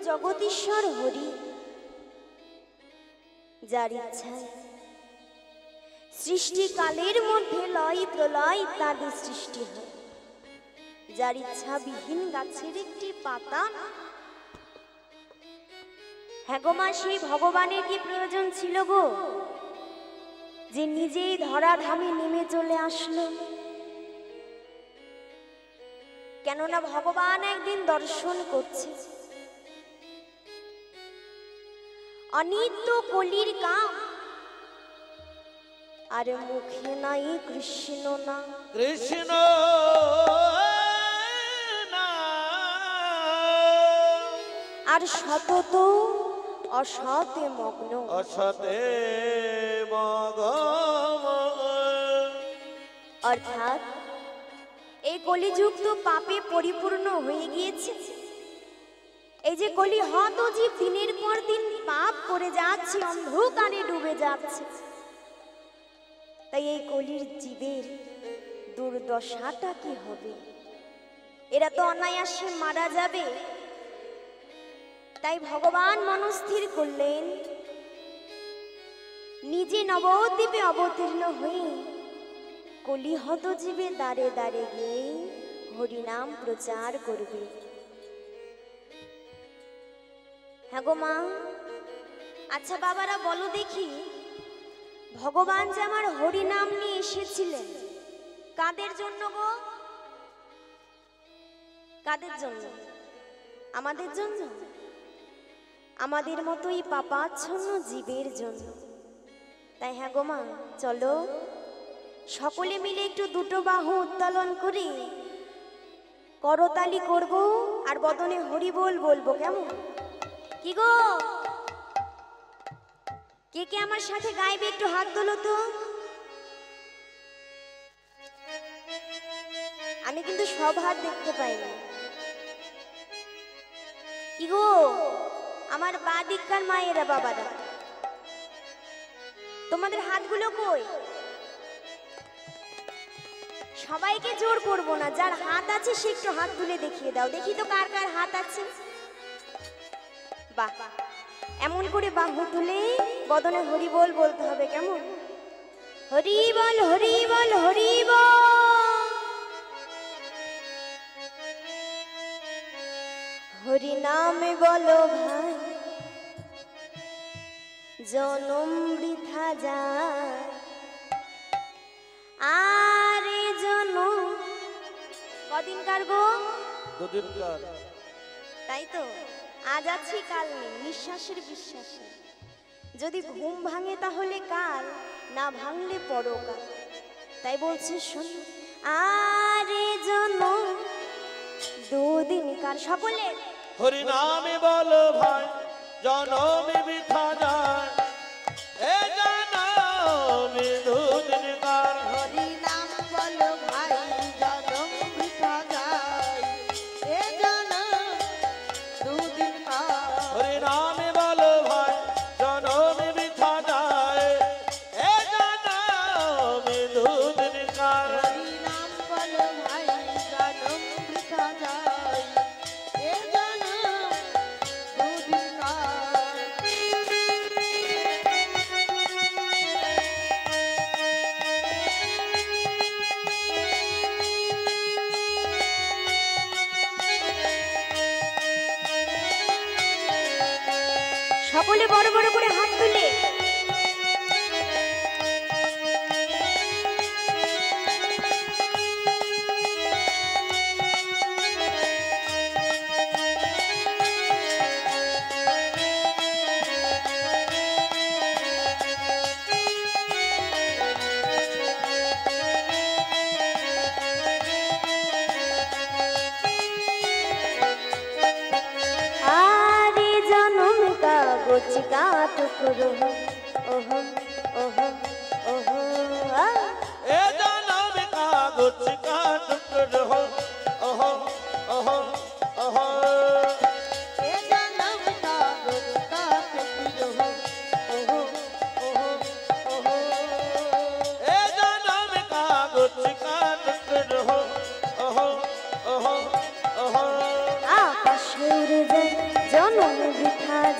জগদীশ্বর হরি, যার ইচ্ছায় সৃষ্টিকালের মধ্যে লয় প্রলয় ইত্যাদি সৃষ্টি হয়, যার ইচ্ছা বিহীন গাছের একটি পাতা। হ্যাঁ গো মা, সেই ভগবানের কি প্রয়োজন ছিল গো যে নিজেই ধরাধামে নেমে চলে আসলো? কেননা ভগবান একদিন দর্শন করছে, অনিত্য কলির কাম, আরে মুখে নাই কৃষ্ণ না, কৃষ্ণ আর সতত অসতে মগ্ন, অসতে মগ্ন। অর্থাৎ এই কলিযুগ তো পাপে পরিপূর্ণ হয়ে গিয়েছে। এই যে কলি হত জীব দিনের পর দিন পাপ করে যাচ্ছে, অন্ধকারে ডুবে যাচ্ছে। তাই এই কলির জীবের দুর্দশাটা কি হবে? এরা তো অনায়াসে মারা যাবে। তাই ভগবান মনস্থির করলেন, নিজে নবদ্বীপে অবতীর্ণ হয়ে কলিহত জীবে দ্বারে দ্বারে গিয়ে হরিনাম প্রচার করবে। হ্যাঁ গো মা, আচ্ছা বাবারা বলো দেখি, ভগবান যে আমার হরিনাম নিয়ে এসেছিলেন কাদের জন্য গো? কাদের জন্য? আমাদের জন্য, আমাদের মতোই পাপাচ্ছন্ন জীবের জন্য। তাই হ্যাঁ গো মা, চলো সকলে মিলে একটু দুটো বাহু উত্তোলন করে করতালি করব আর বদনে হরি বল বলবো, কেমন? কি গো, কে কে আমার সাথে গাইবে? একটু হাত তোলো তো। আমি কিন্তু সব হাত দেখতে পাইনি। কি গো আমার বা দিককার মায়েরা বাবারা, তোমাদের হাতগুলো কই? সবাইকে জোর করবো না, যার হাত আছে সে একটু হাত তুলে দেখিয়ে দাও, দেখি তো কার কার হাত আছে। বাহ, এমন করে বাহু তুলে বদনে হরি বল বলতে হবে, কেমন? হরি বল হরি বল হরি বল। হরি নামে বলো ভাই, জনম বৃথা যায়, আরে জনম কদিনকার গো? দুদিনকার। তাই তো, আজ আছি কাল নেই, নিঃশ্বাসের বিশ্বাসে। যদি ঘুম ভাঙে তাহলে কাল, না ভাঙলে পরকাল। তাই বলছে শোন, আরে জনম দুদিনকার। সকলে হরি নামে বলো ভাই, জনমে বৃথা যায়, এ জনমে দুদিনকার। হরি নাম বলো ভাই, জনম বৃথা যায়, এ জনম দুদিনকার। হরি নামে বলো ভাই, জনমে বৃথা যায়, এ জনমে দুদিনকার। হরি নাম বলো ভাই, জনম বৃথা যায়, এ জনম দুদিনকার। সকলে বড় বড় করে হাত তুলে का टुकड़ो ओहो ओहो ओहो ए जन्म कागज का टुकड़ो ओहो ओहो ओहो ए जन्म कागज का टुकड़ो ओहो ओहो ओहो ए जन्म कागज का टुकड़ो ओहो ओहो ओहो आकाशेर जन्म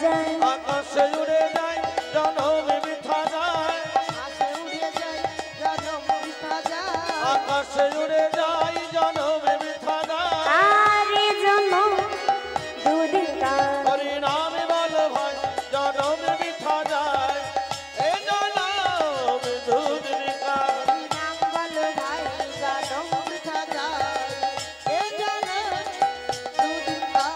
যায় আকাশে উড়ে যায় জনম বৃথা যায় আকাশে উড়ে যায় জনম বৃথা যায় আকাশে উড়ে যায় জনম বৃথা যায় আরে জনম দুদিন কার হরি নাম বল ভাই জনম বৃথা যায় এ জনম দুদিন কার হরি নাম বল ভাই জনম বৃথা যায় এ জনম দুদিন কার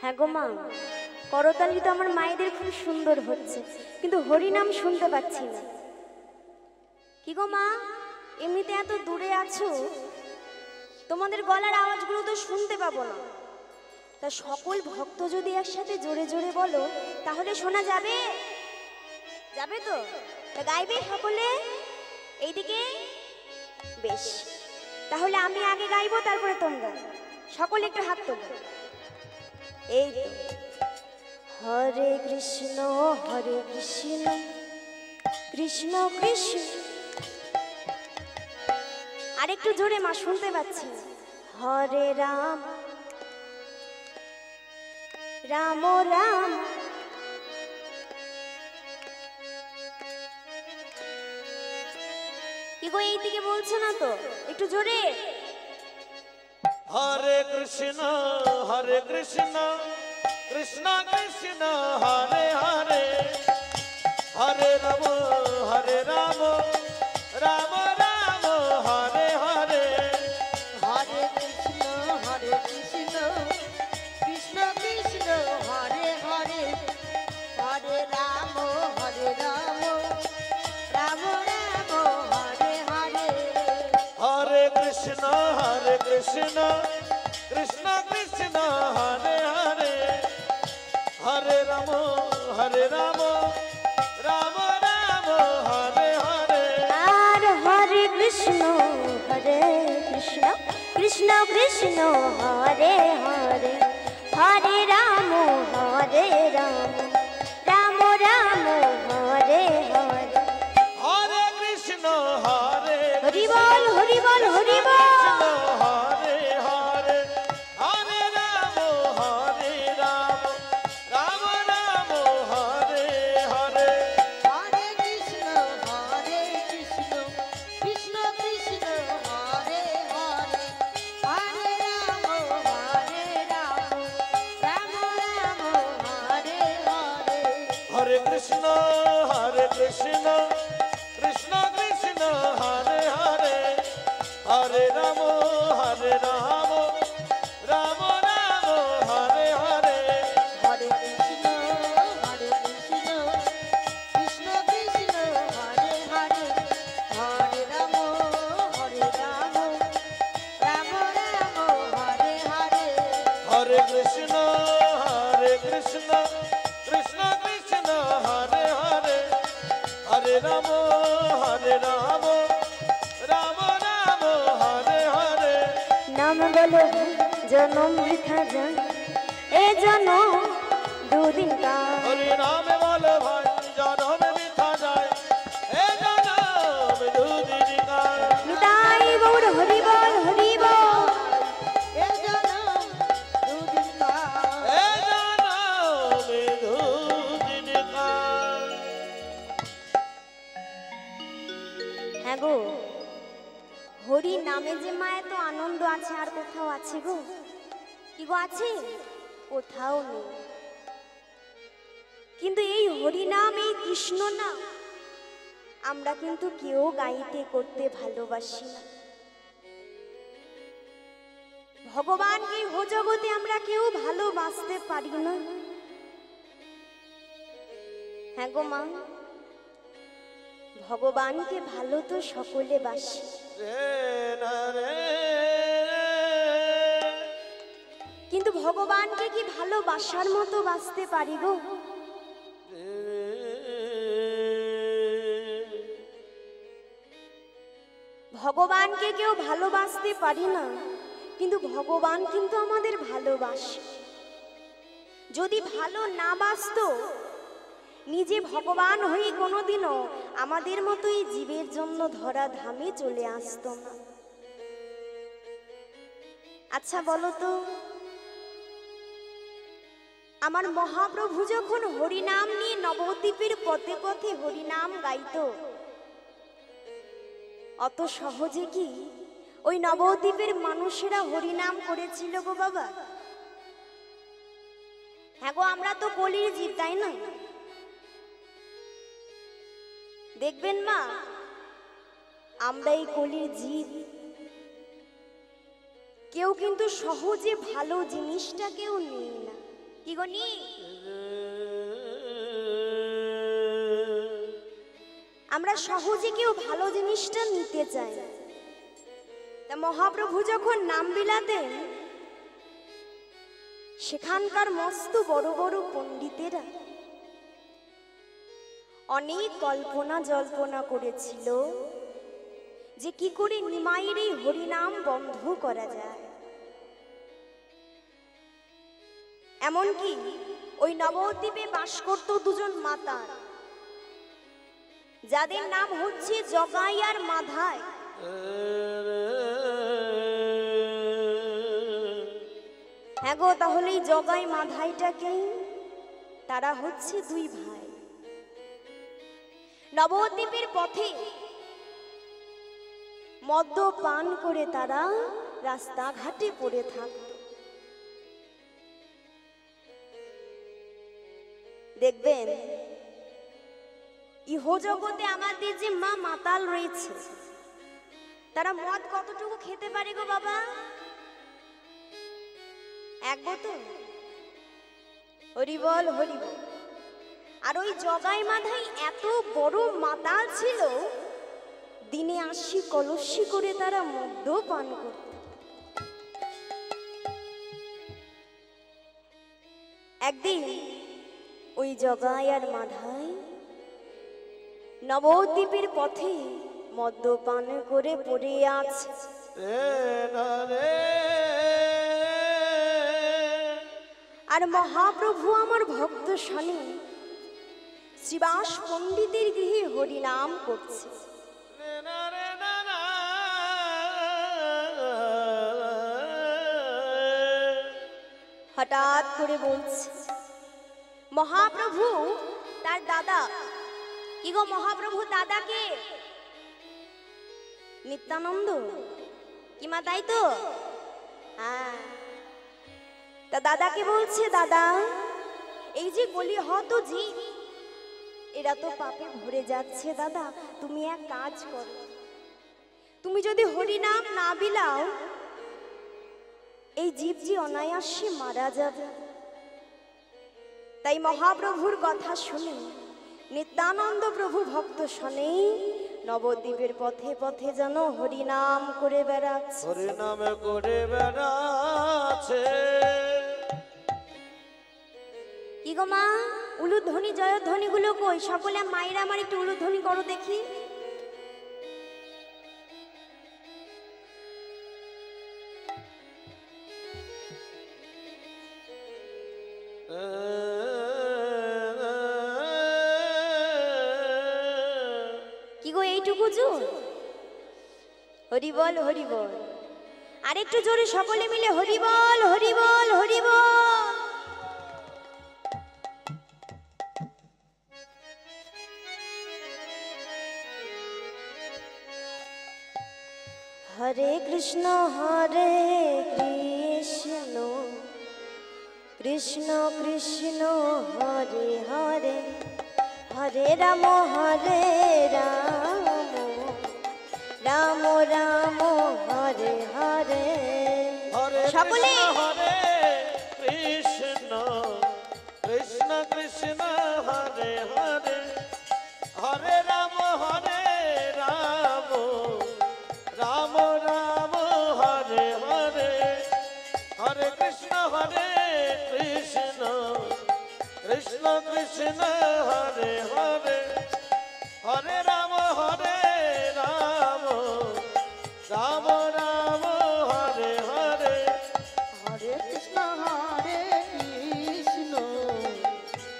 হ্যাঁ গো মা, করতালি তো আমার মায়েদের খুব সুন্দর হচ্ছে, কিন্তু হরিনাম শুনতে পাচ্ছি না। কি গো মা, এমনিতে এত দূরে আছো, তোমাদের গলার আওয়াজগুলো তো শুনতে পাবো না। তা সকল ভক্ত যদি একসাথে জোরে জোরে বলো তাহলে শোনা যাবে? যাবে তো? তা গাইবে সকলে এইদিকে? বেশ, তাহলে আমি আগে গাইবো, তারপরে তোমরা। সকলে একটু হাত তোলো। এই তো, হরে কৃষ্ণ কৃষ্ণ কৃষ্ণ। আরেকটু জোরে মা, শুনতে পাচ্ছি। হরে রাম রাম রাম। কি গো, এই দিকে বলছো না তো, একটু জোরে। হরে কৃষ্ণ কৃষ্ণ কৃষ্ণ হরে হরে হরে রাম রাম রাম হরে হরে হরে কৃষ্ণ কৃষ্ণ কৃষ্ণ হরে হরে হরে রাম রাম রাম হরে হরে হরে কৃষ্ণ কৃষ্ণ কৃষ্ণ হরে হরে হরে রাম রাম রাম হরে হরে আর হরে কৃষ্ণ কৃষ্ণ কৃষ্ণ হরে হরে হরে রাম রাম রাম হরে হরে। হরে কৃষ্ণ হরে হরি বল হরি বল হরি বল। কৃষ্ণ হরে হরে হরে রাম রাম রাম হরে হরে হরে কৃষ্ণ কৃষ্ণ কৃষ্ণ হরে হরে হরে রাম রাম রাম হরে হরে হরে কৃষ্ণ কৃষ্ণ কৃষ্ণ হরে হরে হরে রাম রাম রাম হরে হরে হরে কৃষ্ণ কৃষ্ণ কৃষ্ণ হরে হরে হরে রাম রাম রাম হরে হরে হরে কৃষ্ণ কৃষ্ণ কৃষ্ণ কৃষ্ণ হরে হরে হরে রাম রাম রাম হরে হরে নাম বলো জনম বৃথা যায়, এ জনম দুদিন কার। হরি নাম বল ভাই জনম বৃথা যায় এ জনম দুদিন কার নিতাই গৌর হরি বল হরি বল। এ জনম দুদিন কার এ জনম দুদিন কার। হ্যাঁ গো, হরি নামে যে মা এত আনন্দ আছে আর কোথাও আছে গো? কি গো, আছে? কোথাও নেই। কিন্তু এই হরি নাম, এই কৃষ্ণ নাম আমরা কিন্তু কেউ গাইতে করতে ভালোবাসি না। ভগবানকে হো জগতে আমরা কেউ ভালোবাসতে পারি না। হ্যাঁ গো মা, ভগবানকে ভালো তো সকলে বাসে, রে না রে কিন্তু ভগবানকে কি ভালোবাসার মতো বাঁচতে পারি গো? ভগবানকে কেউ ভালোবাসতে পারি না, কিন্তু ভগবান কিন্তু আমাদের ভালোবাসে। যদি ভালো না বাসতো, নিজে ভগবান হয়ে কোনোদিনও আমাদের মতোই জীবের জন্য ধরা ধামে চলে আসতো না। আচ্ছা বলো তো, আমার মহাপ্রভু যখন হরিনাম নিয়ে নবদ্বীপের পথে পথে হরিনাম গাইতো, অত সহজে কি ওই নবদ্বীপের মানুষেরা হরিনাম করেছিল গো বাবা? হ্যাঁ গো, আমরা তো কলির জীব, তাই না? দেখবেন মা, আমরা এই কলির জীব, কেউ কিন্তু সহজে ভালো জিনিসটা কেউ নিই না। কি গো নি? আমরা সহজে কেউ ভালো জিনিসটা নিতে চাই। তা মহাপ্রভু যখন নাম বিলাতেন, সেখানকার মস্ত বড় বড় পণ্ডিতেরা অনেক কল্পনা জল্পনা করেছিল যে কি করে নিমাইয়ের এই হরিনাম বন্ধ করা যায়। এমনকি ওই নবদ্বীপে বাস করত দুজন মাতা, যাদের নাম হচ্ছে জগাই আর মাধাই। হ্যাঁ গো, তাহলে এই জগাই মাধাইটাকে, তারা হচ্ছে দুই ভাই। নবদ্বীপের পথে মদ্যপান করে তারা রাস্তাঘাটে পড়ে থাকত। দেখবেন ইহজগতে আমাদের যে মা মাতাল রয়েছে, তারা মদ কতটুকু খেতে পারে গো বাবা? এক বোতল। হরিবল হরিবল। আর ওই জগাই মাধাই এত বড় মাতাল ছিল, দিনে 80 কলসি করে তারা মদ্য পান করত। একদিন ওই জগাই আর মাধাই নবদ্বীপের পথে মদ্যপান করে পড়ে আছে। আর মহাপ্রভু আমার ভক্ত শনি শ্রীবাস পণ্ডিতের গৃহে হরিনাম করছে। হঠাৎ করে বলছে, মহাপ্রভু তার দাদা। কি গো মহাপ্রভু দাদাকে? নিত্যানন্দ। কি মা, তাই তো? হ্যাঁ। তা দাদাকে বলছে, দাদা এই যে কলি হত জি, এরা তো পাপে ভরে যাচ্ছে। দাদা তুমি এক কাজ করো, তুমি যদি হরিনাম না বিলাও, এই জীব যে অনায়াসে মারা যাবে। তাই মহাপ্রভুর কথা শুনে নিত্যানন্দ প্রভু ভক্ত শোনে নবদ্বীপের পথে পথে যেন হরিনাম করে বেড়াচ্ছে। হরিনাম করে বেড়াচ্ছে। কি গো মা, উলুধ্বনি জয়ধ্বনি গুলো কই? সকলে মায়েরা আমার একটু উলুধ্বনি করো দেখি। কি গো এইটুকু জোর? হরিবল হরিবল। আর একটু জোরে সকলে মিলে হরিবল হরিবল হরিবল। হরে কৃষ্ণ কৃষ্ণ কৃষ্ণ হরে হরে, হরে রাম রাম রাম হরে হরে। সকলে হরে কৃষ্ণ কৃষ্ণ কৃষ্ণ হরে হরে, হরে রাম কৃষ্ণ কৃষ্ণ হরে হরে হরে রাম রাম রাম রাম হরে হরে হরে কৃষ্ণ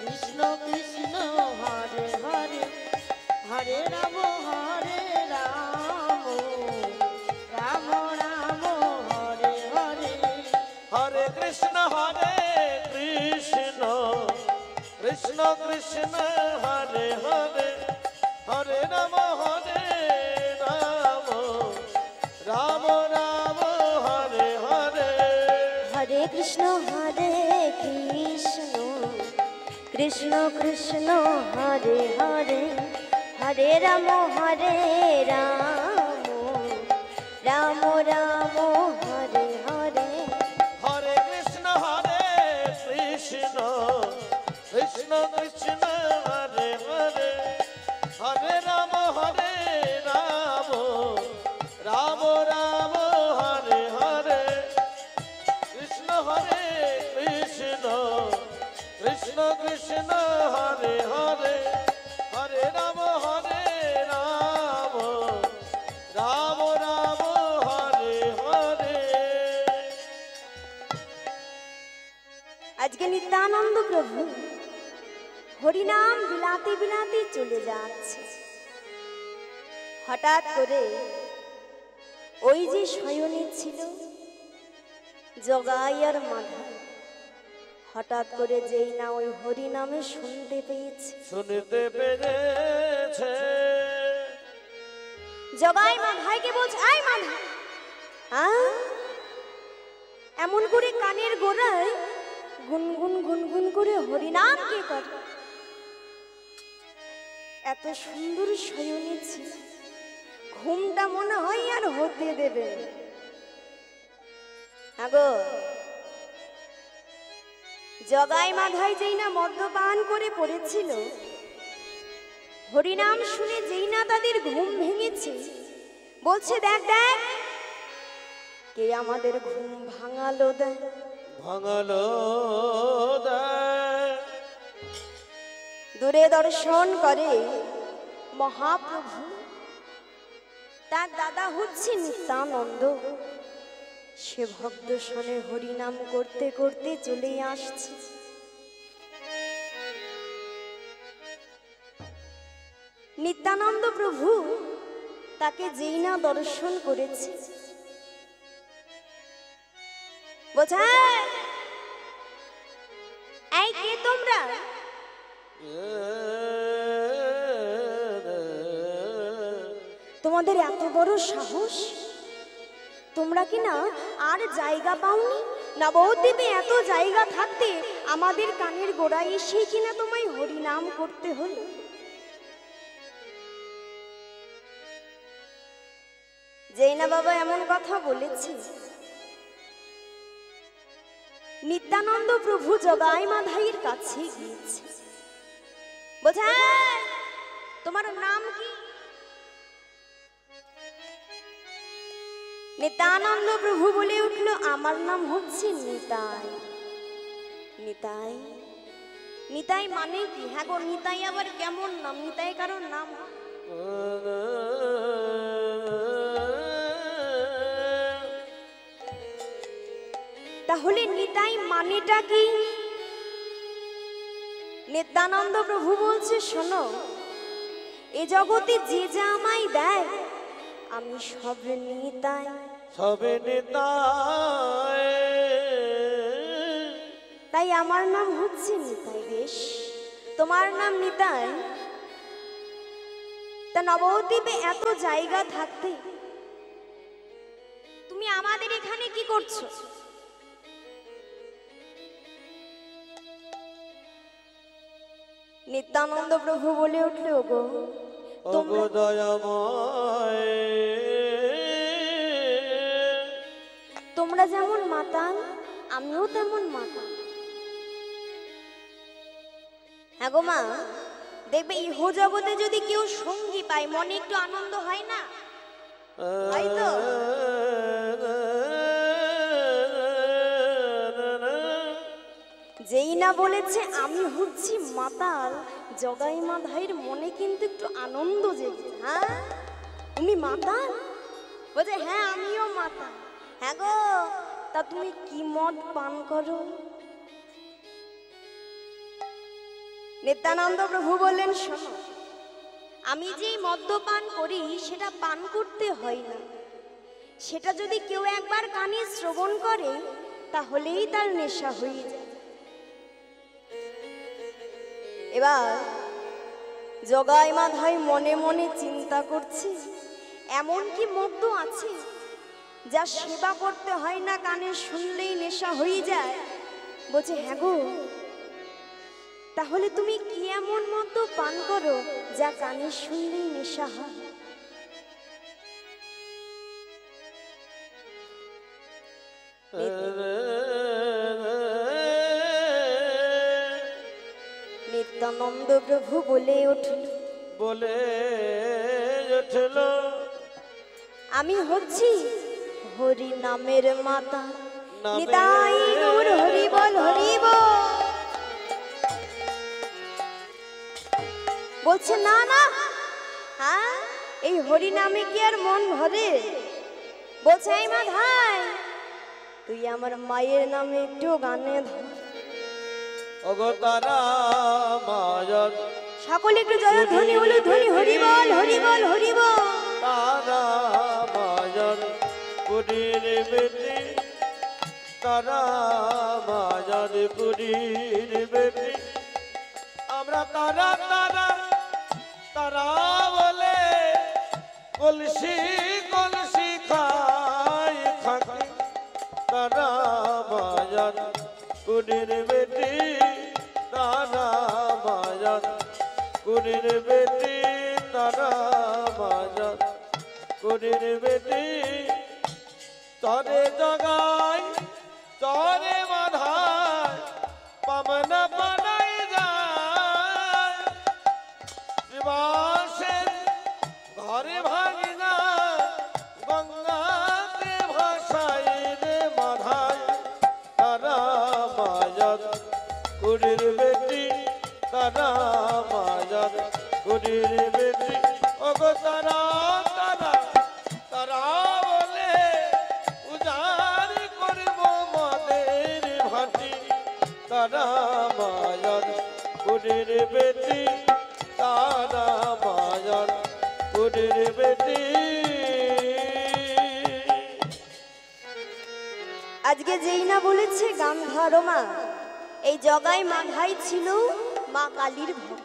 কৃষ্ণ কৃষ্ণ হরে হরে হরে রাম রাম রাম হরে হরে হরে কৃষ্ণ কৃষ্ণ কৃষ্ণ হরে হরে হরে রাম রাম রাম রাম হরে হরে হরে কৃষ্ণ কৃষ্ণ কৃষ্ণ হরে হরে হরে রাম রাম রাম রাম হরে হরে হরে কৃষ্ণ কৃষ্ণ কৃষ্ণ কৃষ্ণ হরে হরে হরে রাম রাম রাম রাম হরে হরে কৃষ্ণ কৃষ্ণ কৃষ্ণ কৃষ্ণ হরে হরে হরে রাম রাম রাম রাম হরে হরে আজকে নিত্যানন্দ প্রভু হরিনাম বিলাতে বিলাতে চলে যাচ্ছে। হঠাৎ করে ওই যে শয়নে ছিল জগাই আর মাধা, হঠাৎ করে যেই না ওই হরিনামে শুনতে পেয়েছে, শুনতে পেরেছে জগাই মাধাইকে বলছে, আয় মাধা, এমন করে কানের গোড়ায় গুনগুন গুনগুন করে হরিনাম কে করে? এত সুন্দর শয়নে ছিল, ঘুমটা মনে হয় আর হতে দেবে আগো। জগাই মাধাই যেই না মদ্যপান করে পড়েছিল, হরিনাম শুনে যেই না তাদের ঘুম ভেঙেছে, বলছে, দেখ দেখ কে আমাদের ঘুম ভাঙালো দেখ। ভাঙালো দূরে দর্শন করে মহাপ্রভু, তার দাদা হচ্ছে নিত্যানন্দ। সে ভক্ত শোনে হরিনাম করতে করতে চলে আসছে। নিত্যানন্দ প্রভু তাকে যেই না দর্শন করেছে, বলছে, এই কে তোমরা? তোমাদের এত বড় সাহস, তোমরা কি না আর জায়গা পাওনি? নবদ্বীপে এত জায়গা থাকতে আমাদের কানের গোড়ায় এসে কিনা তোমায় হরিনাম করতে হলো। যেই না বাবা এমন কথা বলেছে, নিত্যানন্দ প্রভু জগাই মাধাইয়ের কাছে গিয়েছে, বলছে, তোমার নাম কি? নিত্যানন্দ প্রভু বলে উঠল, আমার নাম হচ্ছে নিতাই। নিতাই? নিতাই মানে কি? হ্যাঁ গো, নিতাই আবার কেমন নাম? নিতাই কারোর নাম? তাহলে নিতাই মানেটা কি? নিত্যানন্দ প্রভু বলছে, শোনো, এ জগতে যে যা আমায় দেয় আমি সব নিতাই। সবে নিতাই, তাই আমার নাম হচ্ছে নিতাই। বেশ, তোমার নাম নিতাই, তা নবদ্বীপে এত জায়গা থাকতে তুমি আমাদের এখানে কি করছো? নিত্যানন্দ প্রভু বলে উঠলে, ওগো তোমরা দয়াময়, তোমরা যেমন মাতাল আমিও তেমন মাতাল। হ্যাঁ গো মা, দেখবে ইহ জগতে যদি কেউ সঙ্গী পায় মনে একটু আনন্দ হয় না? হয় তো? যেই না বলেছে আমি হচ্ছি মাতাল, জগাই মাধাইয়ের মনে কিন্তু একটু আনন্দ জেগেছে। হ্যাঁ তুমি মাতাল? বলছে হ্যাঁ আমিও মাতাল। হ্যাঁ গো, তা তুমি কি মদ পান করো? নিত্যানন্দ প্রভু বললেন শোনো, আমি যেই মদ্যপান করি সেটা পান করতে হয় না, সেটা যদি কেউ একবার কানে শ্রবণ করে তাহলেই তার নেশা হয়ে যায়। এবার জগাই মাধাই মনে মনে চিন্তা করছে এমন কি মদ্য আছে যা সেবা করতে হয় না, কানে শুনলেই নেশা হয়ে যায়? বলছে হ্যাঁ গো, তাহলে তুমি কি এমন মদ্য পান করো যা কানে শুনলেই নেশা হয়? নিত্যানন্দ প্রভু বলে উঠল আমি হচ্ছি হরি নামের মাতা, নিতাই গৌর হরি বল হরি বল। বলছে না না, হ্যাঁ এই হরি নামে কি আর মন ভরে? বলছে এই মাধাই, তুই আমার মায়ের নামে একটু গানে ধর। সকলে একটু জয়ধ্বনি হলো, ধ্বনি হরি বল হরি বল হরি বল। তারা মায়ার পুরীর বেটি, তারা মায়ার পুরীর বেটি, আমরা তারা তারা তারা বলে কলসি কলসি খাই খাকি, তারা মায়ার পুরীর বেটি, তারা মায়ার পুরীর বেটি, তারা মায়ার পুরীর বেটি। তরে জগাই তরে মাধাই পামনা বানাই যায়, শিবাসের ঘরে ভাঙি না গঙ্গাতে ভাসাই রে মাধাই, তারা মায়ার পুরীর বেটি, তারা মায়ার পুরীর বেটি। ওগো তারা তারা তারা বলে উজাড় করব মদের ভাটি, তারা মায়ার পুরীর বেটি, তারা মায়ার পুরীর বেটি। আজকে যেই না বলেছে গান্ধার মা, এই জগাই মাধাই ছিল মা কালীর ভক্ত।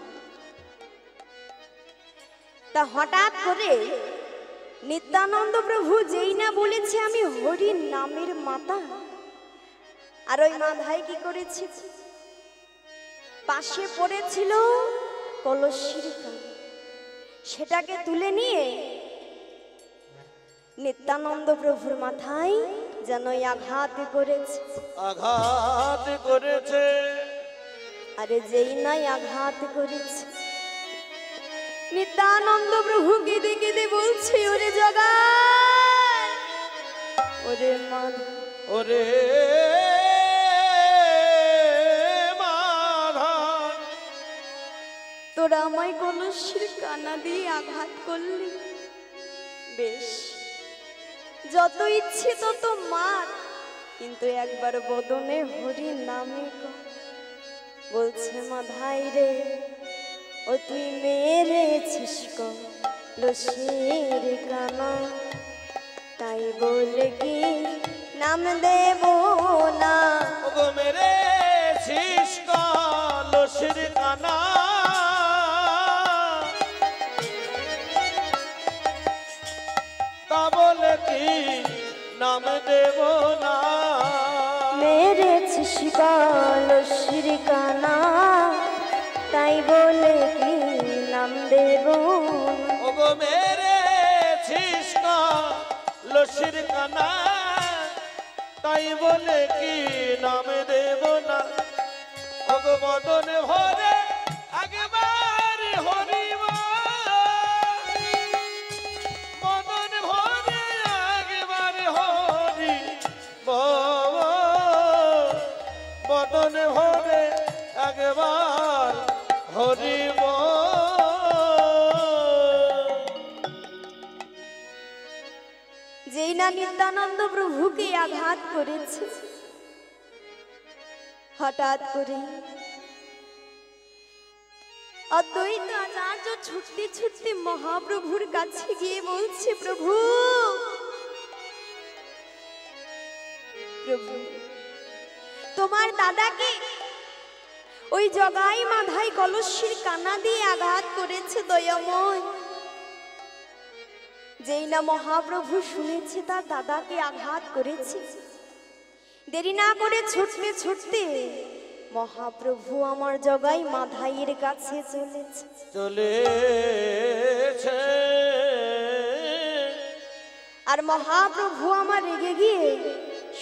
তা হঠাৎ করে নিত্যানন্দ প্রভু যেই না বলেছে আমি হরি নামের মাতা, আর ওই মাধাই কি করেছে? পাশে পড়েছিল কলসির কান, সেটাকে তুলে নিয়ে নিত্যানন্দ প্রভুর মাথায় যেন আঘাত করেছে, আঘাত করেছে। আরে যেই নাই আঘাত করেছে, নিত্যানন্দ প্রভু কেঁদে কেঁদে বলছে ওরে জগাই, ওরে মাধা, ওরে মাধা, তোরা আমায় কলসির কানা দিয়ে আঘাত করলি, বেশ যত ইচ্ছে তত মার, কিন্তু একবার বদনে হরি নামে কর। বলছে মাধাই রে, ও তুই মেরেছিস কলসির কানা, তাই বলে কি নাম দেব না? ওগো মেরে ছিস কলসির কানা, তা বলে কি নাম দেব না? মেরেছিস কলসির কানা, তাই বলে কি নাম দেব না? ওগো মেরে ছিস কলসির কানা, তাই বলে কি নাম দেব না? ওগো বদন ভরে একবার হরিব, বদন ভরে একবার হরি, বদন ভরে নিত্যানন্দ প্রভুকে আঘাত করেছে। হঠাৎ করে অদ্বৈত আচার্য ছুটতে ছুটতে মহাপ্রভুর কাছে গিয়ে বলছে, প্রভু প্রভু তোমার দাদাকে ওই জগাই মাধাই কলসির কানা দিয়ে আঘাত করেছে দয়াময়। যেই না মহাপ্রভু শুনেছে তার দাদাকে আঘাত করেছে, দেরি না করে ছুটতে ছুটতে মহাপ্রভু আমার জগাই মাধাইয়ের কাছে চলেছে। আর মহাপ্রভু আমার রেগে গিয়ে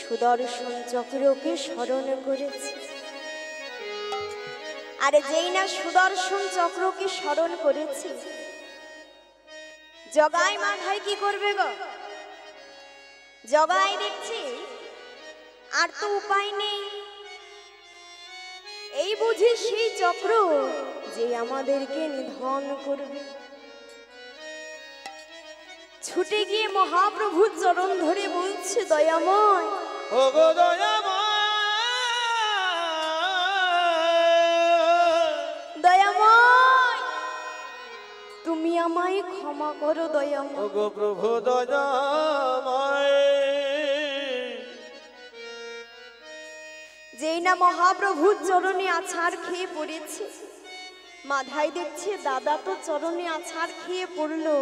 সুদর্শন চক্রকে স্মরণ করেছে। আর যেই না সুদর্শন চক্রকে স্মরণ করেছে, জগাই মাধাই কি করবে গো? জগাই দেখছে আর তো উপায় নেই, এই বুঝি সেই চক্র যে আমাদেরকে নিধন করবে। ছুটে গিয়ে মহাপ্রভুর চরণ ধরে বলছে, দয়াময় ও গো দয়াময়, দয়াময় তুমি আমায় ক্ষমা করো ও দয়াময়। গো প্রভু দয়াময়। যেই না মহাপ্রভুর চরণে আছাড় খেয়ে পড়েছে, মাধাই দেখছে দাদা তো চরণে আছাড় খেয়ে পড়লো,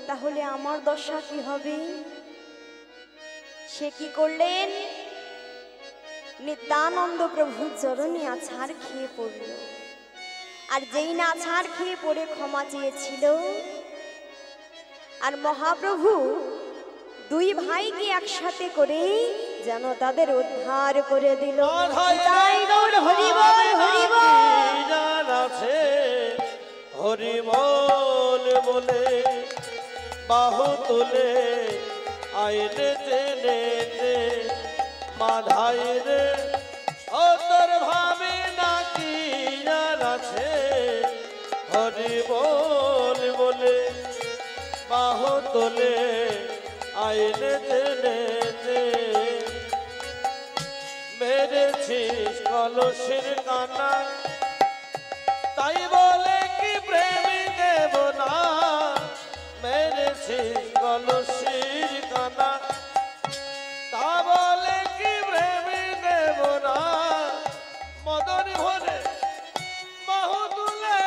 তাহলে আমার দশা কি হবে? সে কি করলেন? নিত্যানন্দ প্রভুর চরণে আছাড় খেয়ে পড়ল। আর যেই না আছাড় খেয়ে পড়ে ক্ষমা চেয়েছিল, আর মহাপ্রভু দুই ভাইকে একসাথে করে যেন তাদের উদ্ধার করে দিল। তাই গৌর হরিবল হরিবল আছে হরিবল বলে বাহু তুলে আইলে টেনে মাধাই রে, ও তোর ভাবে নাকি আর আছে হরিবল বলে বাহু তুলে আইলে টেনে মেরেছিস কলসির কানা, তাই বলে কি প্রেমী দেব না? মেরেছিস কলসির কানা, তা বলে কি প্রেমী দেব না? মদন ভরে বাহু তুলে,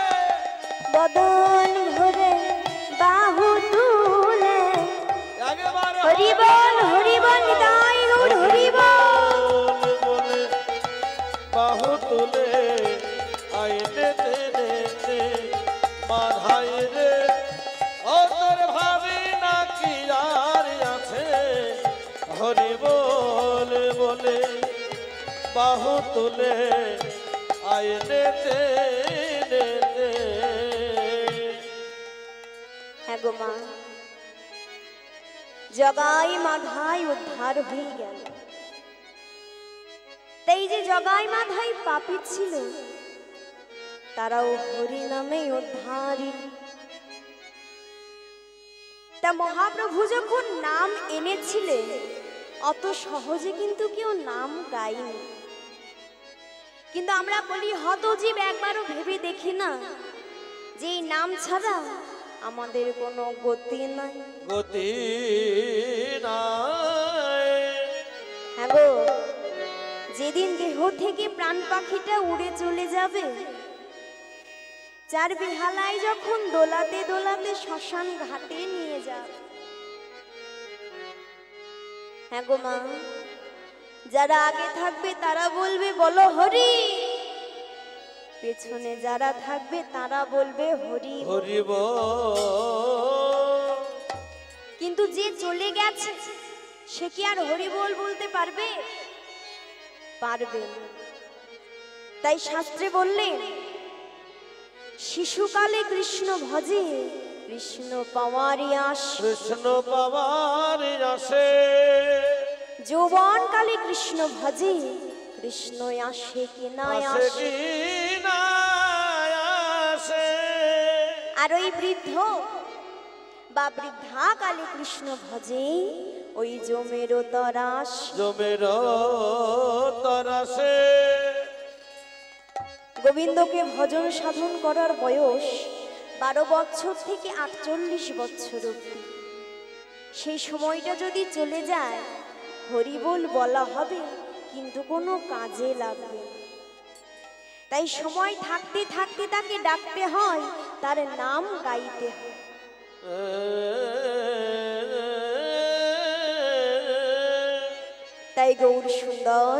বদন ভরে বাহু তুলে একবার হরিবল হরিবল তাই গৌর হরিবল বলে বাহু তুলে আইলে টেনে মাধাই রে, ও তোর ভাবি নাকি আর আছে হরিবল বলে বাহু তুলে আইলে টেনে। হ্যাঁ গো মা, জগাই মাধাই উদ্ধার হয়ে গেল। তাই যে জগাই মাধাই পাপী ছিল, তারাও হরি নামে উদ্ধারী। তা মহাপ্রভু যখন নাম এনেছিলেন, অত সহজে কিন্তু কেউ নাম গায়নি। কিন্তু আমরা বলি হতজীব, একবারও ভেবে দেখি না যে এই নাম ছাড়া আমাদের কোনো গতি নাই। গতি নাই। হ্যাঁ গো, যেদিন দেহ থেকে প্রাণ পাখিটা উড়ে চলে যাবে, চার বেহালায় যখন দোলাতে দোলাতে শ্মশান ঘাটে নিয়ে যাবে, হ্যাঁ গো মা, যারা আগে থাকবে তারা বলবে বলো হরি, পেছনে যারা থাকবে তারা বলবে হরি হরিব। কিন্তু যে চলে গেছে সে কি আর হরি বলতে পারবে? পারবে না। তাই শাস্ত্রে বললেন, শিশুকালে কৃষ্ণ ভজে কৃষ্ণ পাওয়ারি আস, কৃষ্ণ পাওয়ার আসে, যৌবন কালে কৃষ্ণ ভজে কৃষ্ণ আসে কি না আসে আসে। কি না আসে। আর ওই বৃদ্ধ বা বৃদ্ধা কালে কৃষ্ণ ভজে ওই জমেরও তরাস। জমের তরাসে গোবিন্দকে ভজন সাধন করার বয়স 12 বছর থেকে 48 বছর অবধি। সেই সময়টা যদি চলে যায় হরিবোল বলা হবে কিন্তু কোনো কাজে লাগবে না। তাই সময় থাকতে থাকতে তাকে ডাকতে হয়, তার নাম গাইতে হয়। তাই গৌর সুন্দর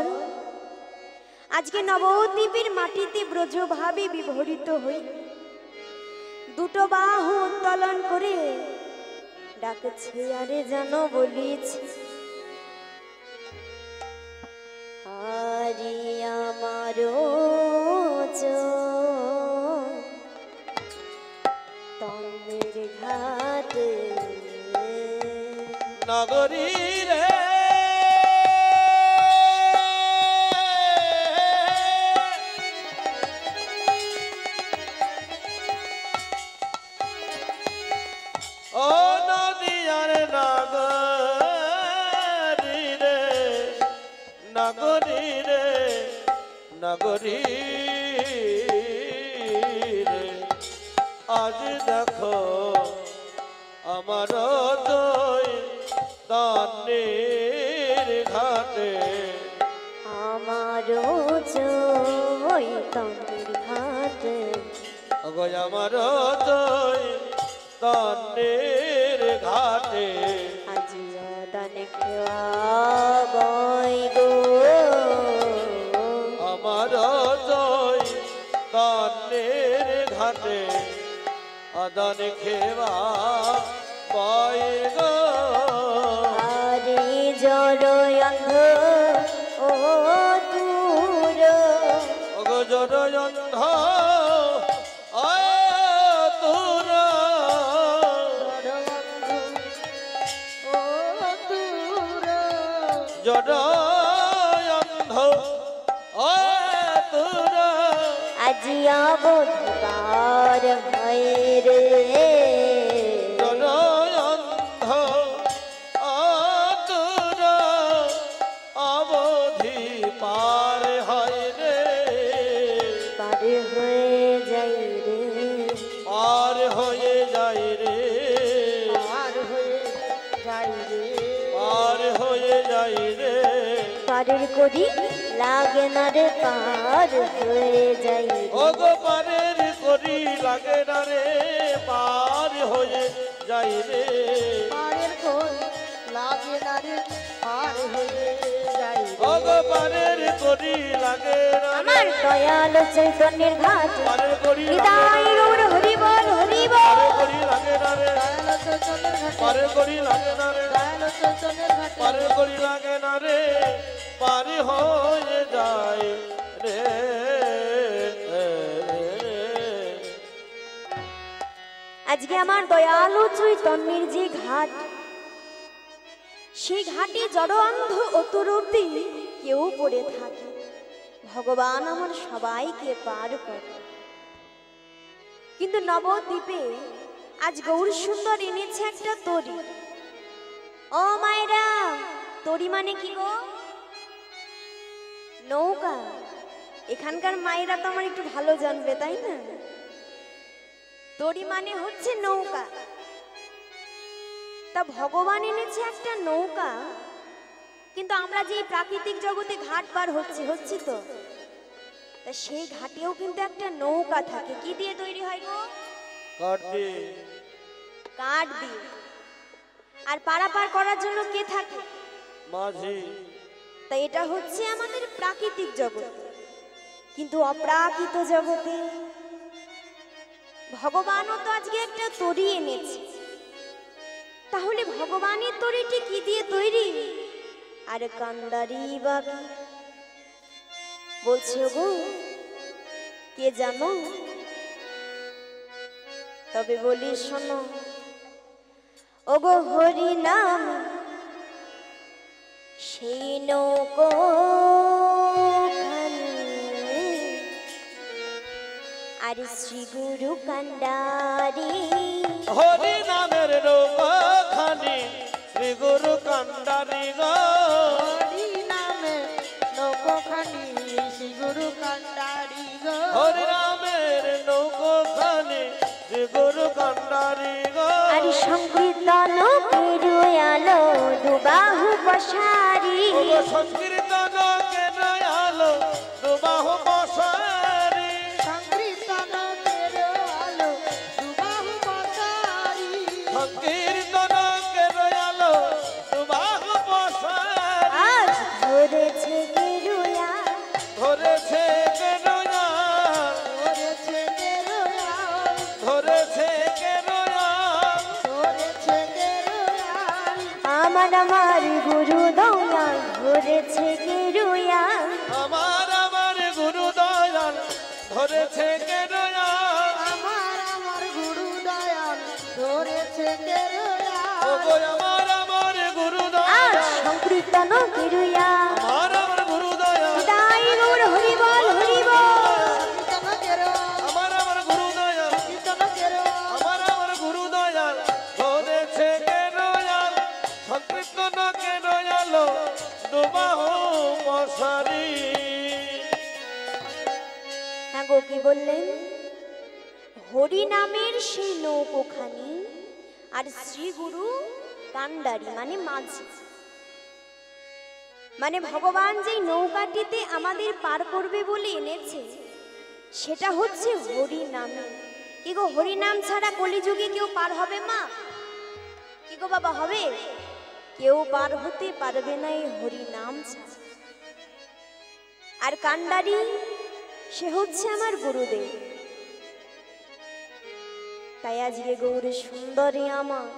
আজকে নবদ্বীপের মাটিতে ব্রজভাবে বিভরিত হই দুটো বাহু উত্তোলন করে ডাকছে আরে যেন বলিছে, আরে আমারও তন্মের ঘাট নগরী রে ও নদিয়ার নগরী রে নগরী রে নগরী রে আজ দেখো আমার দই দানের ঘাটে আমারও জয় তন্মের ঘাট ওগো আমার দই দানের ঘাটে আজিও দান খাওয়াবই গো আমার দই দানের ঘাটে আদান খেবা পায় গো আরে জড় অন্ধ ও দূর ওগো জড় অন্ধ তোর জড় অন্ধ তোর আজিয়া বোধবার হয় রে জড় অন্ধ তোর অবধি পার হয় রে পার হয়ে যাই রে পার হয়ে যায় রে পার হয়ে যাই রে পার হয়ে যায় রে পারের করি লাগে না রে পার হয়ে যাই রে ওগো পারের করি লাগে না রে পার হয়ে যায় রে পারের কোন লাগে না রে পার হয়ে যাই রে ওগো পারের করি লাগে না রে আমার দয়াল চৈতন্যের ঘাট পারের করি হৃদয় গৌর হরি বল হরি বল পারের করি লাগে না রে দয়াল চৈতন্যের ঘাটে পারের করি লাগে না রে দয়াল চৈতন্যের ঘাটে পারের করি লাগে না রে পার হয়ে যায় রে আজকে আমার দয়ালু চৈতন্যের যে ঘাট, সেই ঘাটে জড় অন্ধ অতুর অব্দি কেউ পড়ে থাকে, ভগবান আমার সবাইকে পার করে। কিন্তু নবদ্বীপে আজ গৌর সুন্দর এনেছে একটা তরি। ও মায়েরা, তরি মানে কি গো? নৌকা। এখানকার মায়েরা তো আমার একটু ভালো জানবে, তাই না? তরি মানে হচ্ছে নৌকা। তা ভগবান এনেছে একটা নৌকা, কিন্তু আমরা যে প্রাকৃতিক জগতে ঘাট পার হচ্ছি তো, তা সেই ঘাটেও কিন্তু একটা নৌকা থাকে। কি দিয়ে তৈরি হয় গো? কাটে কাঠ দিয়ে। আর পারাপার করার জন্য কে থাকে? মাঝি। তা এটা হচ্ছে আমাদের প্রাকৃতিক জগৎ। কিন্তু অপ্রাকৃত জগতে ভগবানও তো আজকে একটা তরি এনেছে। তাহলে ভগবানের তরিটি কি দিয়ে তৈরি? আর কান্দারি বা কি বলছে গো, কে জানো? তবে বলি শোনো, ওগো হরি নাম সেই নৌকো আর শ্রী গুরু কান্ডারি হরি নামের নৌকা কান্ডারি গো আর সংকীর্তন কেরুয়ালো দুবাহু পশারি ওগো সংকীর্তন কেন আলো দুবাহু পশারি সংকীর্তন কেরো আলো দুবাহু পশারি সংকীর্তন কেন আলো দুবাহু পশারি আজ ধরেছে কেরুয়া ধরেছে কেন ধরেছে কেরো ধরেছে কেন ধরেছে কেরো আমার গুরু দয়াল ধরেছে কেরুয়া আমার গুরু দয়াল ধরেছে কেন আমার গুরু দয়াল ধরেছে কেরো ওগো আমার গুরু আজ দয়াল সংকীর্তন কেরুয়া আমার গুরু দয়াল তাই গৌর হরি বল হরি বল কীর্তন কেরো আমার গুরু দয়াল কীর্তন কেরো আমার গুরু দয়াল ধরেছে কেন সংকীর্তন কেন আলো দুবাহু মশারি হ্যাঁ গো কি বললেন হরি নামের সেই নৌকোখানি আর শ্রী গুরু কান্ডারি মানে মাঝি মানে ভগবান যেই নৌকাটিতে আমাদের পার করবে বলে এনেছে সেটা হচ্ছে হরি নামে কি গো হরি নাম ছাড়া কলিযুগে কেউ পার হবে মা কি গো বাবা হবে কেউ পার হতে পারবে না এই হরি নাম ছাড়া আর কান্ডারি সে হচ্ছে আমার গুরুদেব তাই আজকে গৌর সুন্দরী আমার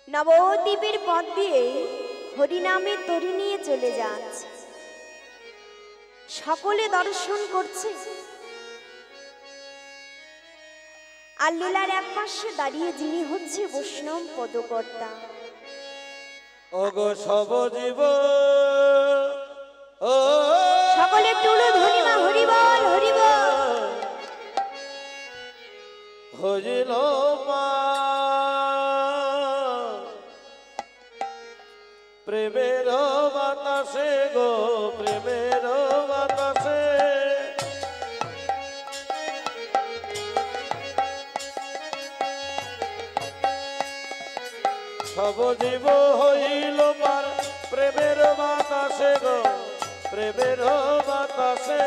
নবদ্বীপের পথ দিয়ে হরিনামে তরি নিয়ে চলে যাচ্ছে সকলে দর্শন করছে আর লীলার এক পাশে দাঁড়িয়ে যিনি হচ্ছে বৈষ্ণব পদকর্তা ওগো সব জীব ও সকলে টুলু ধনিমা হরিবল হরিবল হজিল প্রেমের বাতাসে গো প্রেমের বাতাসে সব জীব হইল পার প্রেমের বাতাসে গো প্রেমের বাতাসে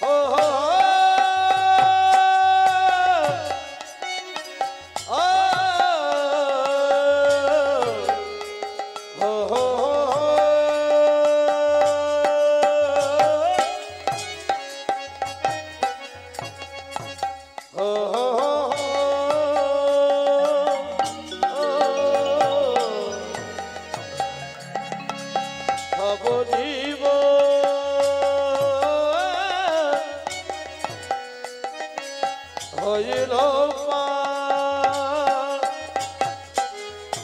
ও হো হইল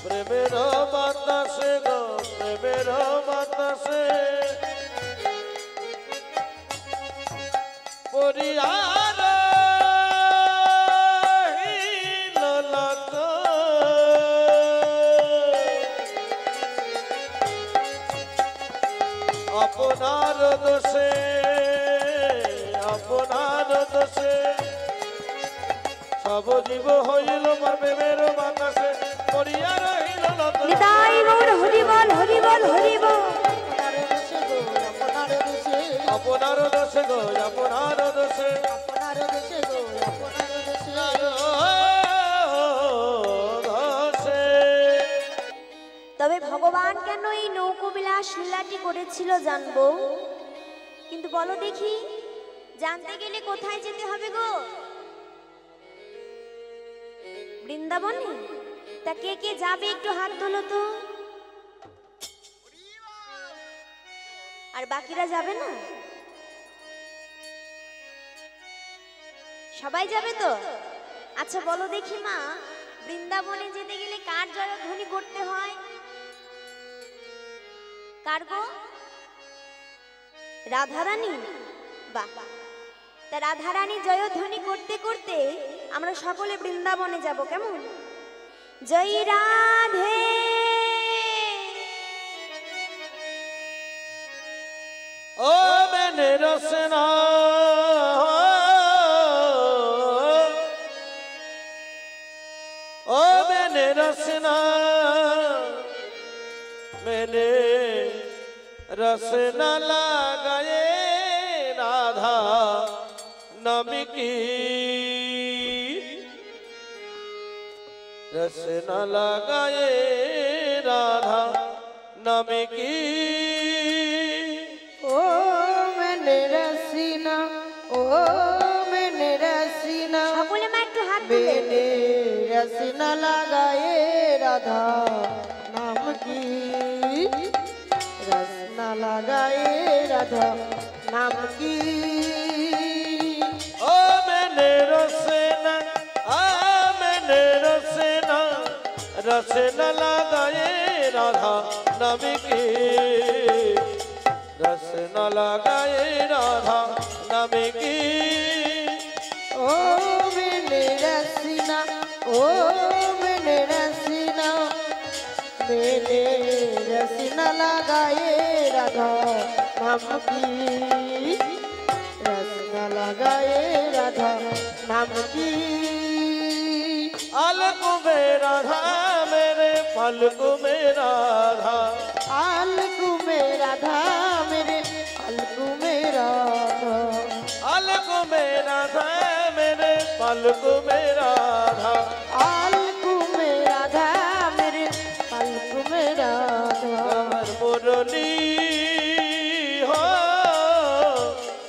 প্রেমের বাতাসে গো প্রেমের বাতাসে পরিয়ার আপনার দোষে আপনার দোষে সব জীব হইল প্রেমের বাতাসে পড়িয়া রহিল নিতাই গৌর হরিবল হরিবল হরিবল আপনার দোষে গো আপনার দোষে দোষে তবে ভগবান কেন এই নৌকোবিলাস লীলাটি করেছিল জানবো কিন্তু বলো দেখি জানতে গেলে কোথায় যেতে হবে গো বৃন্দাবনে তা কে কে যাবে একটু হাত তোলো তো আর বাকিরা যাবে না সবাই যাবে তো আচ্ছা বলো দেখি মা বৃন্দাবনে যেতে গেলে কার জয়ধ্বনি করতে হয় কার গো রাধারানী বাহ তা রাধারানী জয়ধ্বনি করতে করতে আমরা সকলে বৃন্দাবনে যাব কেমন জয় রাধে রসনা ও মেনে রসনা মেনে রসনা লাগায়ে রাধা নাম কি রসনা লাগায়ে রাধা নাম কি ও মেনে রসিনা ও মেনে রসিনা সকলে মা একটু হাত তুলে মেনে রসিনা লাগায়ে রাধা নাম কি রসনা লাগায়ে রাধা নাম কি ও মেনে রসনা মেনে রসনা রসনা লাগায়ে রাধা নাম কি রসনা লাগায়ে রাধা নাম কি ও মেনে রসিনা ও মেনে রসিনা মেনে রসিনা লাগায়ে রাধা নাম কি রসনা লাগায়ে রাধা নাম কি अलगु में राधा मेरे पलगु में राधा अलगु में राधा मेरे अलगु में राधा अलगु में राधा मेरे पलगु में राधा अलगु में राधा मेरे अलगु में राधा कमर मुरली हो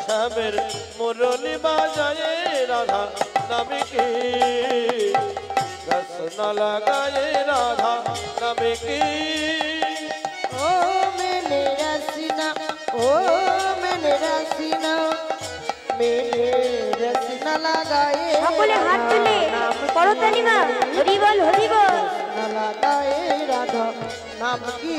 श्यामेर मुरली बाजाए राधा नाम की रसना लगाए राधा नाम की ओ मैंने रसीना ओ मैंने रसीना मेरे रसीना लगाए সকলে হাত তুলে করতালি মা হরি বল হরি বল रसीना लगाए राधा नाम की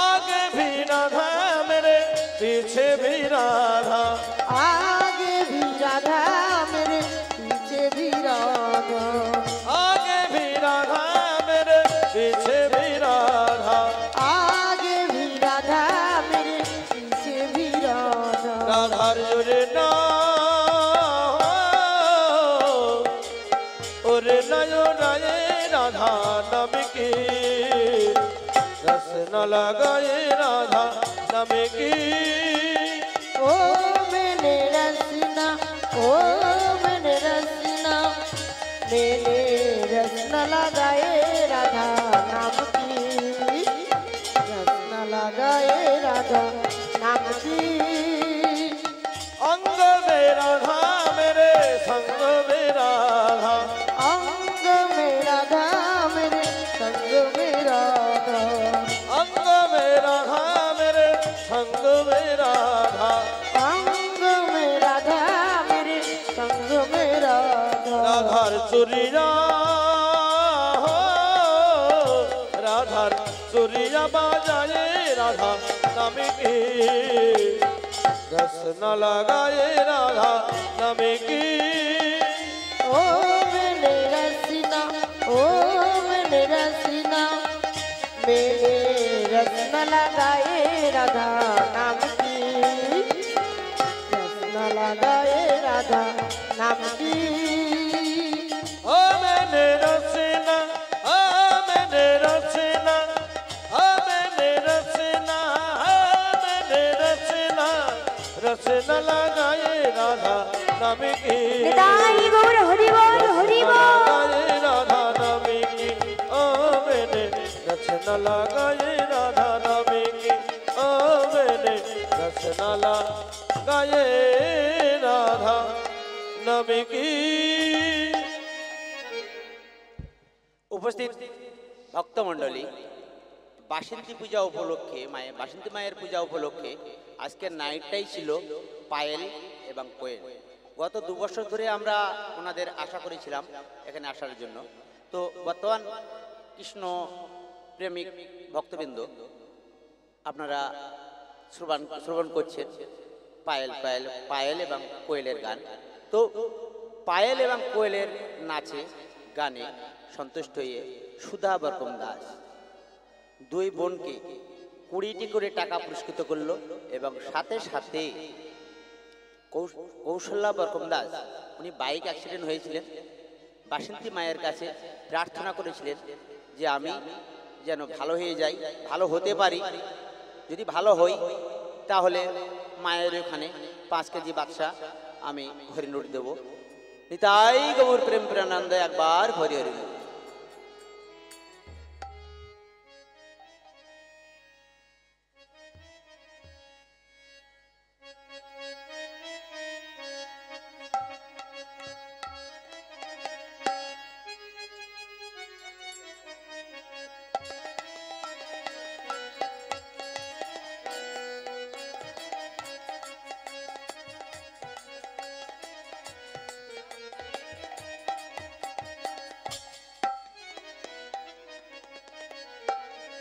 आगे भी राधा मेरे पीछे भी राधा आगे भी राधा मेरे पीछे भी राधा आगे भी राधा मेरे पीछे भी राधा आगे भी राधा मेरे पीछे भी राधा राधा रे ना ओरे नयो राये राधा नाम की रसना लगाए राधा नाम की ओ मैंने रसना ओ मैंने रसना मैंने रसना लगाए राधा नाम की रसना लगाए राधा नाम की अंग में राधा मेरे संग में राधा अंग में राधा मेरे संग में राधा अंग में राधा मेरे संग में राधा अंग में राधा मेरे संग में राधा राधार चुरिया हो राधार चुरिया बाजाए राधा नाम की रसना लगाए राधा नाम की ओ मैंने रसीना ओ मैंने रसीना मेरे रसना लगाए राधा नाम की रसना लगाए राधा नाम की ओ मैंने रसना ओ मैंने रसना ओ मैंने रसना ओ मैंने रसना रसना लगाए राधा नाम की নিতাই গৌর হরি বল হরি বল लगाए राधा नाम की ओ मैंने रचना लगाए राधा नाम की ओ मैंने रचना लगाए राधा नाम की উপস্থিত ভক্তমণ্ডলী বাসন্তী পূজা উপলক্ষে বাসন্তী মায়ের পূজা উপলক্ষে আজকের নাইটটাই ছিল পায়েল এবং কোয়েল। গত 2 বছর ধরে আমরা ওনাদের আশা করেছিলাম এখানে আসার জন্য। তো বর্তমান কৃষ্ণ প্রেমিক ভক্তবৃন্দ আপনারা শ্রবণ করছেন পায়েল এবং কোয়েলের গান। তো পায়েল এবং কোয়েলের নাচে গানে সন্তুষ্ট হয়ে সুধা বরকম দাস দুই বোনকে 20টি করে টাকা পুরস্কৃত করলো এবং সাথে সাথে কৌশল্যা বরকম দাস উনি বাইক অ্যাক্সিডেন্ট হয়েছিলেন, বাসন্তী মায়ের কাছে প্রার্থনা করেছিলেন যে আমি যেন ভালো হয়ে যাই, ভালো হতে পারি, যদি ভালো হই তাহলে মায়ের ওখানে 5 কেজি বাদশা আমি হরিণুট দেবো। নিতাই গৌর প্রেম প্রেমানন্দে একবার হরি হরি বল।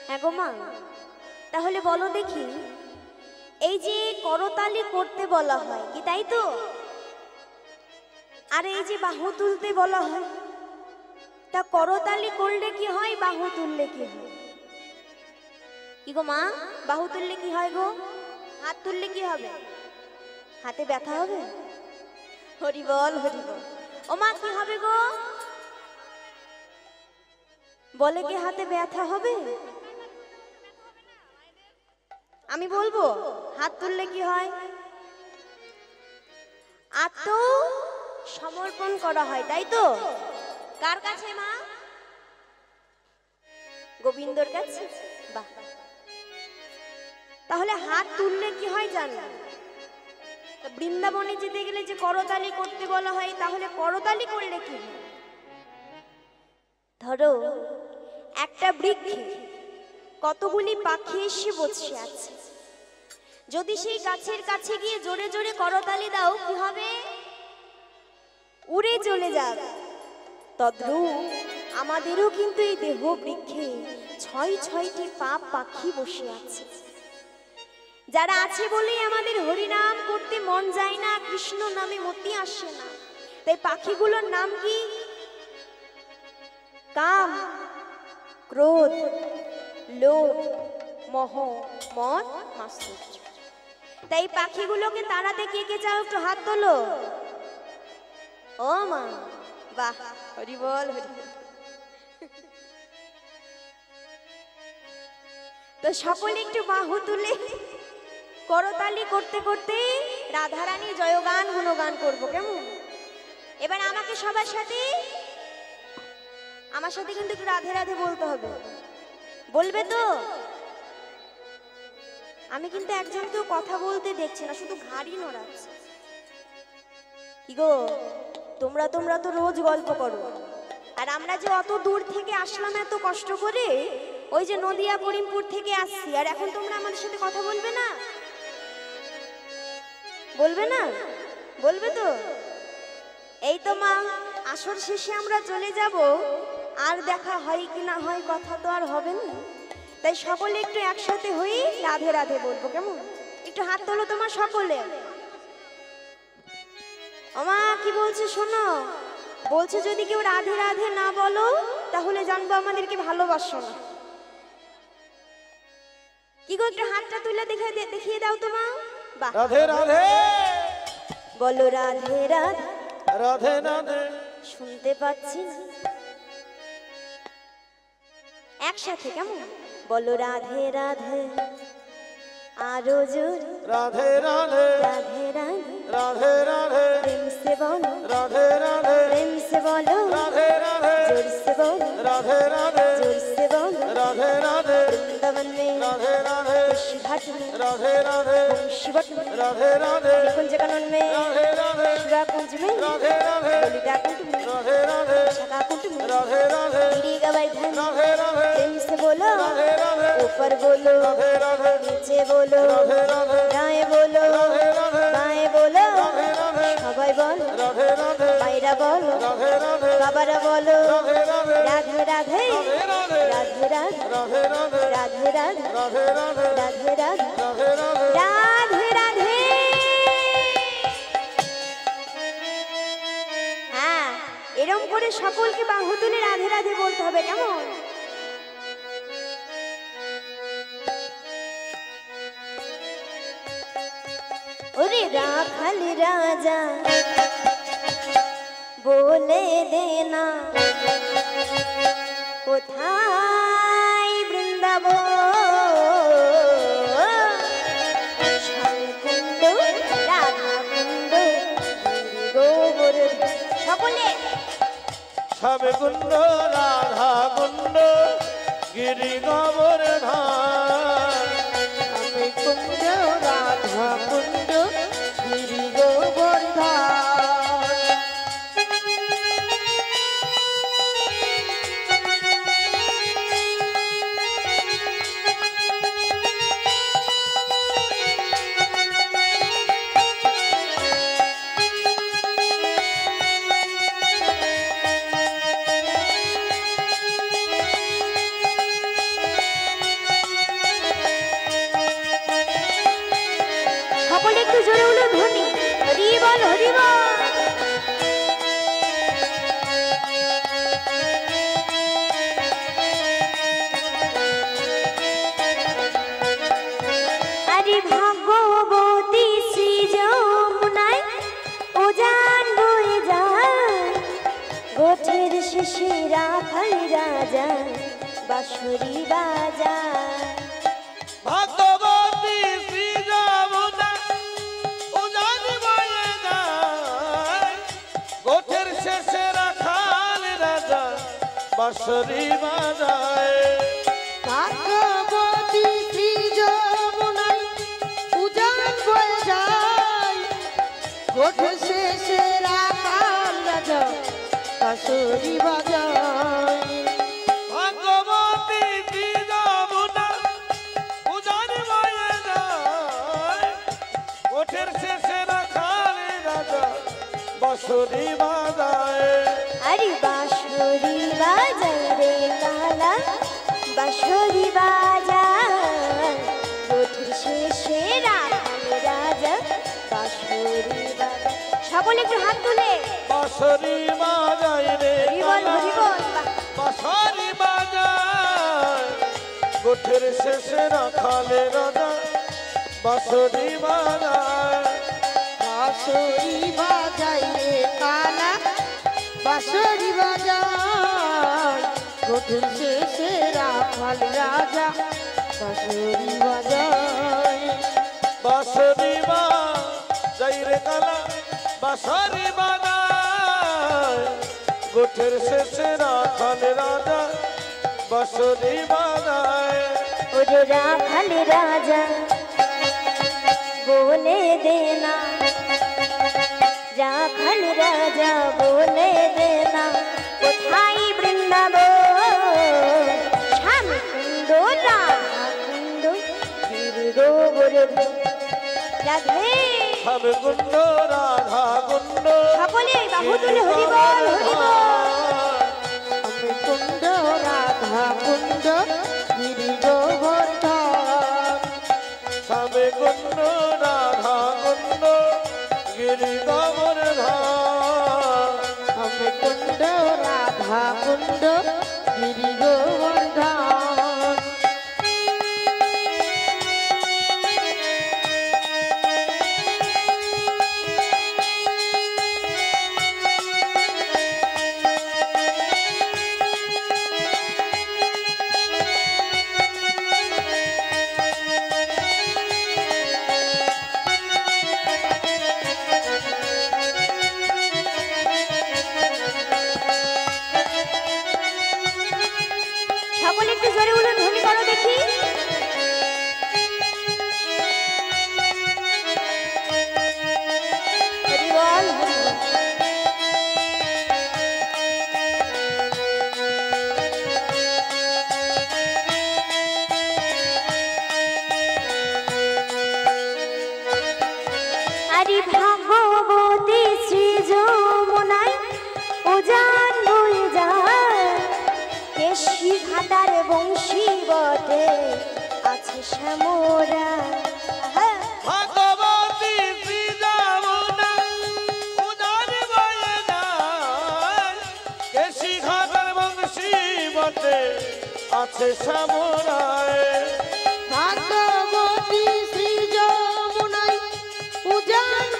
হ্যাঁ গো মা, তাহলে বলো দেখি, এই যে করতালি করতে বলা হয় কি তাই তো, আর এই যে বাহু তুলতে বলা হয়, তা করতালি করলে কি হয়, বাহু তুললে কি হয়? কি গো মা, বাহু তুললে কি হয় গো, হাত তুললে কি হবে? হাতে ব্যথা হবে? হরি বল হরি বল। ও মা কি হবে গো, বলে কি হাতে ব্যথা হবে? আমি বলবো হাত তুললে কি হয়? আত্ম সমর্পণ করা হয় তাই তো। কার কাছে মা? গোবিন্দর কাছে। বাহ, তাহলে হাত তুললে কি হয় জানো? বৃন্দাবনে যেতে গেলে যে করতালি করতে বলা হয়, তাহলে করতালি করলে কি হয়? ধরো একটা বৃক্ষে কতগুলি পাখি এসে বসে আছে, যদি সেই গাছের কাছে গিয়ে জোরে জোরে করতালি দাও কি হবে? উড়ে চলে যাবে। তদ্রূপ আমাদেরও কিন্তু এই দেহ বৃক্ষে 6টি পাখি বসে আছে, যারা আছে বলেই আমাদের হরিনাম করতে মন যায় না, কৃষ্ণ নামে মতি আসে না। তাই পাখিগুলোর নাম কি? কাম, ক্রোধ, লোভ, মোহ, মদ, মাৎসর্য। তাই পাখিগুলোকে তাড়াতে কে কে চাও একটু হাত তোলো। ও মা, বাহ, হরি বল হরি বল। তো সকলে একটু বাহু তুলে করতালি করতে করতে রাধারানী জয়গান গুণগান করবো, কেমন? এবার আমাকে সবার সাথে, আমার সাথে কিন্তু একটু রাধে রাধে বলতে হবে, বলবে তো? আমি কিন্তু একজনকেও কথা বলতে দেখছি না, শুধু ঘাড়ি নড়াচ্ছে। কি গো, তোমরা তো রোজ গল্প করো, আর আমরা যে অত দূর থেকে আসলাম এত কষ্ট করে, ওই যে নদিয়া করিমপুর থেকে আসছি, আর এখন তোমরা আমাদের সাথে কথা বলবে না? বলবে না? বলবে তো? এই তো মা, আসর শেষে আমরা চলে যাব, আর দেখা হয় কি না হয় কথা তো আর হবে না। তাই সকলে একটু একসাথে হই, রাধে রাধে বলবো, কেমন? একটু হাত তোলো তোমার সকলে। ওমা কি বলছে শোনো, বলছে যদি কেউ রাধে রাধে না বলো তাহলে জানবো আমাদেরকে ভালোবাসো না। কি গো, একটু হাতটা তুলে দেখিয়ে দাও তো মা। বাহ, রাধে রাধে বলো রাধে রাধে। রাধে রাধে শুনতে পাচ্ছি না, একসাথে কেমন? বলো রাধে রাধে, আরো জোর রাধে রাধে রাধে রাধে। রাধে রাধে प्रेम से बोलो রাধে রাধে प्रेम से बोलो, রাধে राधे जोर से बोलो राधे राधे जोर से बोलो। राधे राधे वृंदावन में राधे राधे घाट में राधे राधे शिवट में राधे राधे कुंज कानन में राधे राधे शिवा कुंज में राधे राधे ललिता कुंज में राधे राधे शाखा कुंज में राधे राधे गिरी गोवर्धन। राधे राधे प्रेम से बोलो राधे राधे ऊपर बोलो राधे राधे नीचे बोलो राधे राधे दाएं बोलो राधे राधे बाएं बोलो राधे राधे সবাই বলো राधे राधे মাইরা বলো राधे राधे বাবারা বলো राधे राधे রাধে রাধে राधे राधे রাধে রাধে राधे राधे রাধে রাধে राधे राधे রাধে রাধে राधे राधे রাধে রাধে। হ্যাঁ, এরম করে সকলকে বাহু তুলে রাধে রাধে বলতে হবে, কেমন? ওরে রাখাল রাজা বলে দে না কোথায় বৃন্দাবন শ্যামকুণ্ড রাধাকুণ্ড গোবর্ধন সকলে শ্যামকুণ্ড রাধাকুণ্ড গিরি গোবর্ধন আমি কুণ্ড রাধা কুণ্ড গিরি গোবর্ধন সকলে একটু জোরে হলো ধ্বনি হরি বল হরি বল আরে ভাগবতী শ্রী যমুনায় উজান বয়ে যায় গোঠের শেষে রাখাল রাজা বাঁশরি বাজায় ভগবতী শ্রী যমুনা উজান বয়ে যায় গোঠের শেষে রাখাল রাজা বাঁশরি বাজায় ভাগবতী শ্রী যমুনায় উজান বয়ে যায় গোঠের শেষে রাখাল রাজা বাঁশরি বাজায় ভগবতী শ্রী যমুনা উজান বয়ে যায় গোঠের শেষে রাখাল রাজা বাঁশরি বাজায় আরে বাঁশরি বাজায় রে কালা বাঁশরি বাজায় গোঠের শেষে রাখাল রাজা বাঁশরি বাজায় সকলে একটু হাত তুলে বাঁশরি বাজায় রে হরি বল হরি বল বাহ। বাঁশরি বাজায় গোঠের শেষে রাখালে রাজা বাঁশরি বাজায় বাঁশরি বাজায় রে কালা বাঁশরি বাজায় গোঠের শেষে রাখাল রাজা বাঁশরি বাজায় বাঁশরি বাজায় রে কালা বাঁশরি বাজায় গোঠের শেষে রাখালে রাজা বাঁশরি বাজায় ওরে রাখাল রাজা বলে দে না রাখাল রাজা বলে দে না কোথায় বৃন্দাবন শ্যামকুণ্ড রাধাকুণ্ড গিরি গোবর্ধন রাধে শ্যামকুণ্ড রাধাকুণ্ড সকলে বাহু তুলে হরি বল হরি বল আমি কুণ্ড রাধা কুণ্ড গিরি গোবর্ধন শ্যামকুণ্ড রাধাকুণ্ড গিরি গোবর্ধন আমি কুণ্ড রাধা কুণ্ড গিরি গোবর্ধন সকলে একটু জোরে উলো ধ্বনি করো দেখি হরি বল হরি বল। আরে ভাগবতী শ্রী যমুনায় উজান বয়ে যায় কেশি ঘাটার বংশী বটে আছে শ্যামরা ভগবতী শ্রী যমুনা উজান বয়ে যায় কেশি ঘাটার বংশী বটে আছে শ্যামরায় ভাগবতী শ্রী যমুনায় উজান